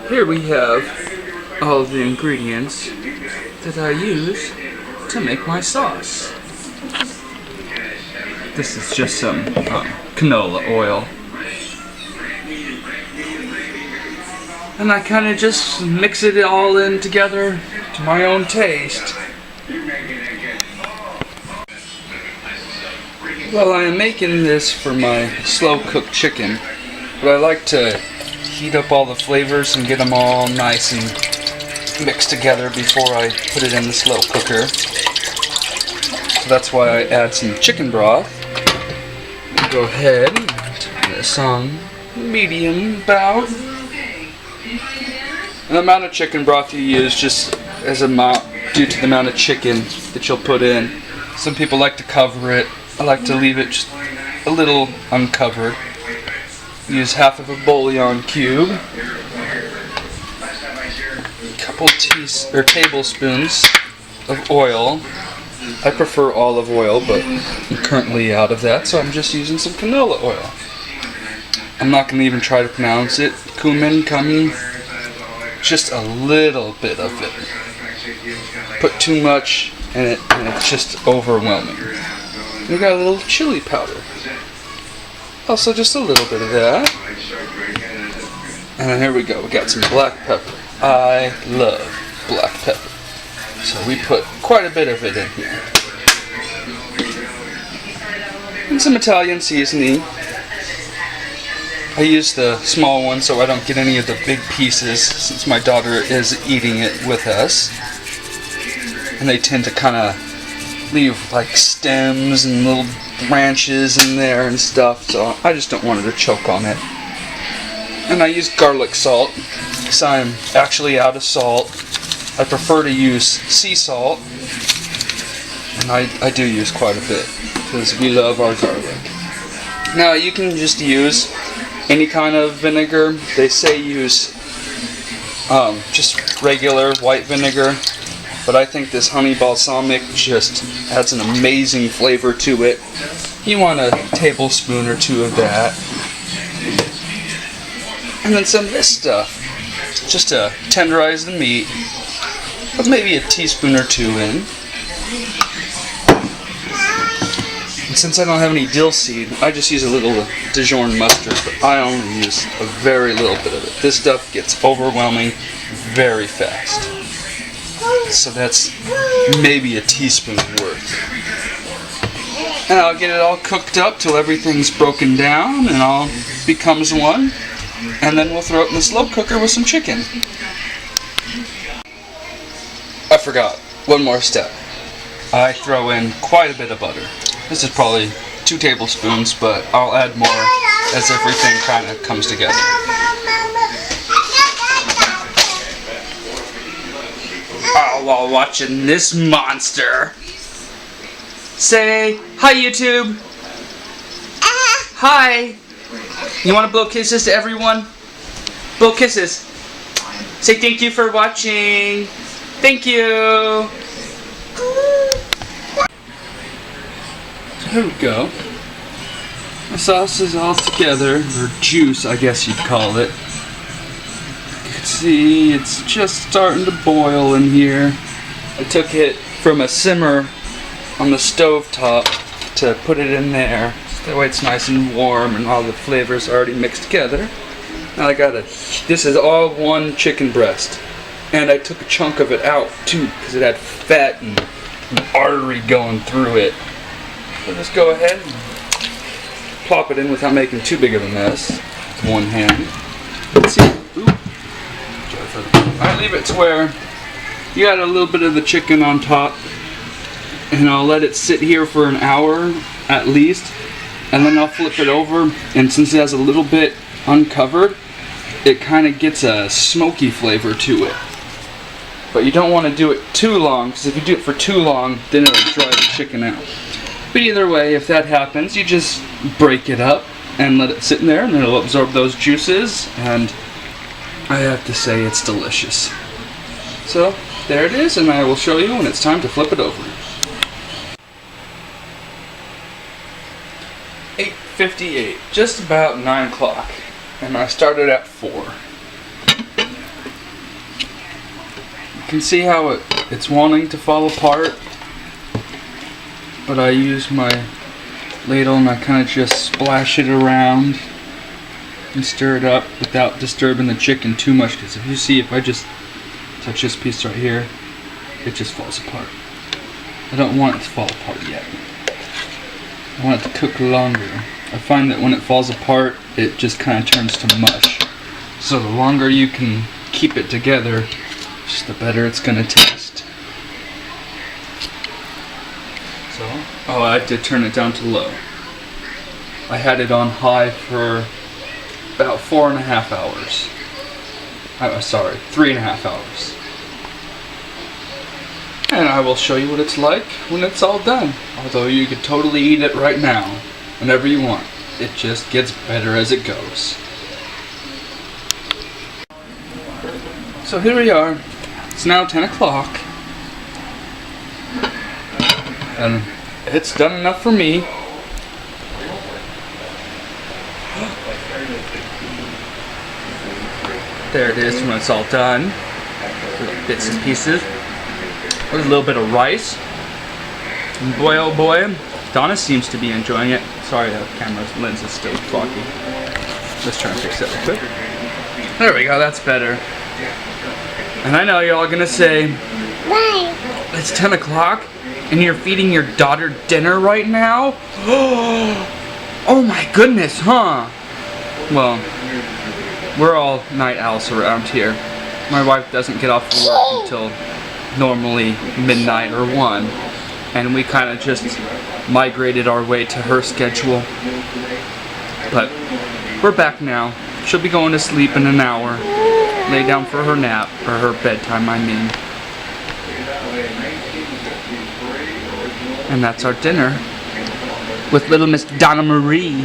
Here we have all of the ingredients that I use to make my sauce. This is just some canola oil. And I kind of just mix it all in together to my own taste. Well, I am making this for my slow-cooked chicken, but I like to heat up all the flavors and get them all nice and mixed together before I put it in the slow cooker. So that's why I add some chicken broth. Go ahead and turn this on medium about. And the amount of chicken broth you use just as amount due to the amount of chicken that you'll put in. Some people like to cover it. I like to leave it just a little uncovered. Use half of a bouillon cube, a couple tablespoons of oil. I prefer olive oil, but I'm currently out of that, so I'm just using some canola oil. I'm not going to even try to pronounce it. Cumin, just a little bit of it. Put too much and it's just overwhelming. We got a little chili powder. Also just a little bit of that. And then here we go, we got some black pepper. I love black pepper. So we put quite a bit of it in here. And some Italian seasoning. I use the small one so I don't get any of the big pieces since my daughter is eating it with us. And they tend to kind of leave like stems and little branches in there and stuff, so I just don't want her to choke on it. And I use garlic salt because I'm actually out of salt. I prefer to use sea salt, and I do use quite a bit because we love our garlic. Now you can just use any kind of vinegar. They say use just regular white vinegar. But I think this honey balsamic just adds an amazing flavor to it. You want a tablespoon or two of that. And then some of this stuff, just to tenderize the meat. But maybe a teaspoon or two in. And since I don't have any dill seed, I just use a little Dijon mustard, but I only use a very little bit of it. This stuff gets overwhelming very fast. So that's maybe a teaspoon worth. And I'll get it all cooked up till everything's broken down and all becomes one. And then we'll throw it in the slow cooker with some chicken. I forgot one more step. I throw in quite a bit of butter. This is probably 2 tablespoons, but I'll add more as everything kind of comes together. While watching this monster. Say hi, YouTube. Hi. You want to blow kisses to everyone? Blow kisses. Say thank you for watching. Thank you. There we go. The sauce is all together, or juice, I guess you'd call it. See, it's just starting to boil in here. I took it from a simmer on the stove top to put it in there. That way it's nice and warm and all the flavors are already mixed together. Now this is all one chicken breast. And I took a chunk of it out too because it had fat and an artery going through it. So just go ahead and plop it in without making too big of a mess with one hand. Let's see. Ooh. I leave it to where you got a little bit of the chicken on top, and I'll let it sit here for an hour at least, and then I'll flip it over, and since it has a little bit uncovered, it kind of gets a smoky flavor to it. But you don't want to do it too long, because if you do it for too long, then it'll dry the chicken out. But either way, if that happens, you just break it up and let it sit in there, and then it'll absorb those juices, and I have to say it's delicious. So there it is, and I will show you when it's time to flip it over. 8:58, just about 9 o'clock, and I started at 4. can see how it's wanting to fall apart, but I use my ladle and I kind of just splash it around and stir it up without disturbing the chicken too much, because if you see, if I just touch this piece right here, it just falls apart. I don't want it to fall apart yet. I want it to cook longer. I find that when it falls apart, it just kind of turns to mush. So the longer you can keep it together, just the better it's gonna taste. So, oh, I have to turn it down to low. I had it on high for about 4.5 hours. Sorry, 3.5 hours. And I will show you what it's like when it's all done. Although you could totally eat it right now, whenever you want. It just gets better as it goes. So here we are. It's now 10 o'clock. And it's done enough for me. There it is when it's all done. Little bits and pieces. There's a little bit of rice. And boy, oh boy, Donna seems to be enjoying it. Sorry, the camera's lens is still foggy. Let's try and fix that real quick. There we go, that's better. And I know you're all gonna say, why? It's 10 o'clock and you're feeding your daughter dinner right now? Oh my goodness, huh? Well, we're all night owls around here. My wife doesn't get off of work until normally midnight or 1, and we kind of just migrated our way to her schedule. But we're back now. She'll be going to sleep in an hour. Lay down for her nap, or her bedtime, I mean. And that's our dinner with little Miss Donna Marie.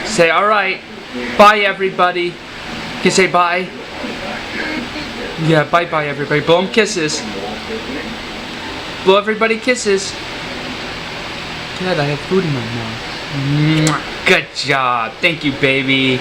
Say alright. Bye everybody. Can you say bye? Yeah, bye-bye everybody. Blow them kisses. Blow everybody kisses. Good, I have food in my mouth. Good job. Thank you, baby.